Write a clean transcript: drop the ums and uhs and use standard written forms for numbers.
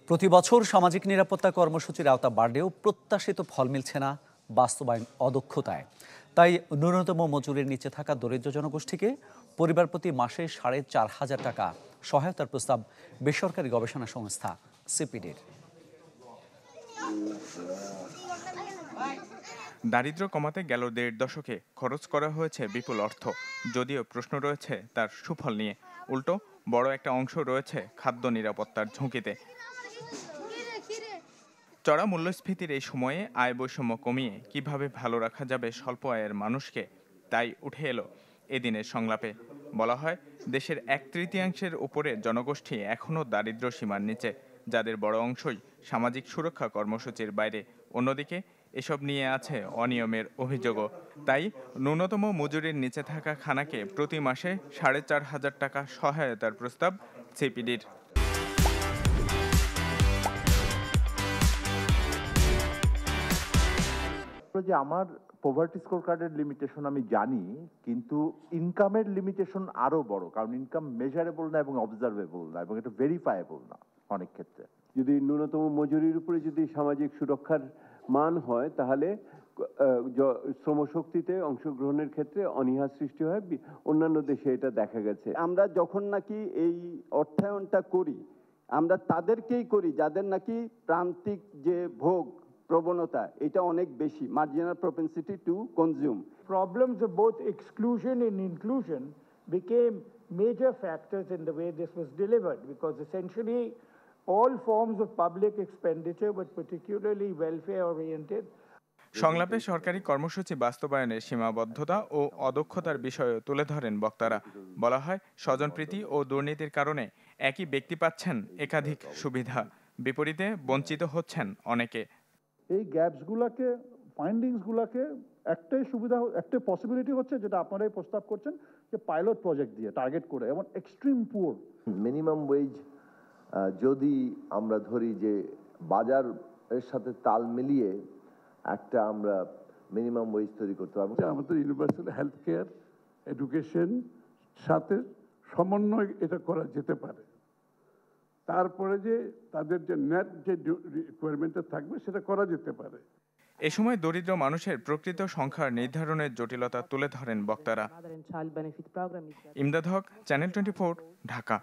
প্রতি বছর সামাজিক নিরাপত্তা কর্মসূচির আওতা বাড়লেও প্রত্যাশিত ফল মিলছে না বাস্তবায়ন অদক্ষতায়। তাই ন্যূনতম মজুরির নিচে থাকা দরিদ্র জনগোষ্ঠীকে পরিবার প্রতি মাসে ৪,৫০০ টাকা সহায়তার প্রস্তাব বেসরকারি গবেষণা সংস্থা সিপিডির। দারিদ্র্য কমাতে গেল ১.৫ দশকে খরচ করা হয়েছে বিপুল অর্থ, যদিও প্রশ্ন রয়েছে তার সুফল নিয়ে। উল্টো বড় একটা অংশ রয়েছে খাদ্য নিরাপত্তার ঝুঁকিতে। চড়া মূল্যস্ফীতির এই সময়ে আয় বৈষম্য কমিয়ে কিভাবে ভালো রাখা যাবে স্বল্প আয়ের মানুষকে, তাই উঠে এলো এদিনের সংলাপে। বলা হয়, দেশের ১/৩ উপরে জনগোষ্ঠী এখনও দারিদ্র্য সীমার নিচে, যাদের বড় অংশই সামাজিক সুরক্ষা কর্মসূচির বাইরে। অন্যদিকে এসব নিয়ে আছে অনিয়মের অভিযোগও। তাই ন্যূনতম মজুরির নিচে থাকা খানাকে প্রতি মাসে ৪,৫০০ টাকা সহায়তার প্রস্তাব সিপিডির। যে আমার পভার্টি স্কোর কার্ডের লিমিটেশন আমি জানি, কিন্তু ইনকামের লিমিটেশন আরো বড়, কারণ ইনকাম মেজারেবল না এবং অবজারভেবল না এবং এটা ভেরিফায়েবল না অনেক ক্ষেত্রে। যদি ন্যূনতম মজুরির উপরে যদি সামাজিক সুরক্ষার মান হয়, তাহলে শ্রমশক্তিতে অংশগ্রহণের ক্ষেত্রে অনীহা সৃষ্টি হয়। অন্যান্য দেশে এটা দেখা গেছে। আমরা যখন নাকি এই অর্থায়নটা করি, আমরা তাদেরকেই করি যাদের নাকি প্রান্তিক যে ভোগ প্রবণতা এটা অনেক বেশি, marginal propensity to consume. Problems of both exclusion and inclusion became major factors in the way this was delivered, because essentially all forms of public expenditure, but particularly welfare oriented. সংলাপে সরকারি কর্মসূচি বাস্তবায়নের সীমাবদ্ধতা ও অদক্ষতার বিষয়ে তুলে ধরেন বক্তারা। বলা হয়, স্বজনপ্রীতি ও দুর্নীতির কারণে একই ব্যক্তি পাচ্ছেন একাধিক সুবিধা, বিপরীতে বঞ্চিত হচ্ছেন অনেকে। এই গ্যাপসগুলোকে, ফাইন্ডিংসগুলোকে একটাই সুবিধা, একটা পসিবিলিটি হচ্ছে যেটা আপনারাই প্রস্তাব করছেন, যে পাইলট প্রজেক্ট দিয়ে টার্গেট করে এবং এক্সট্রিম পুয়ার। মিনিমাম ওয়েজ যদি আমরা ধরি যে বাজারের সাথে তাল মিলিয়ে একটা আমরা মিনিমাম ওয়েজ তৈরি করতে পারবো। আমাদের ইউনিভার্সাল হেলথ কেয়ার, এডুকেশন সাথে সমন্বয় এটা করা যেতে পারে। তারপরে যে তাদের যে নেট যে রিকোয়ারমেন্টটা থাকবে সেটা করা যেতে পারে। এ সময় দরিদ্র মানুষের প্রকৃত সংখ্যার নির্ধারণের জটিলতা তুলে ধরেন বক্তারা। ইমদাদ হক, চ্যানেল 24, ঢাকা।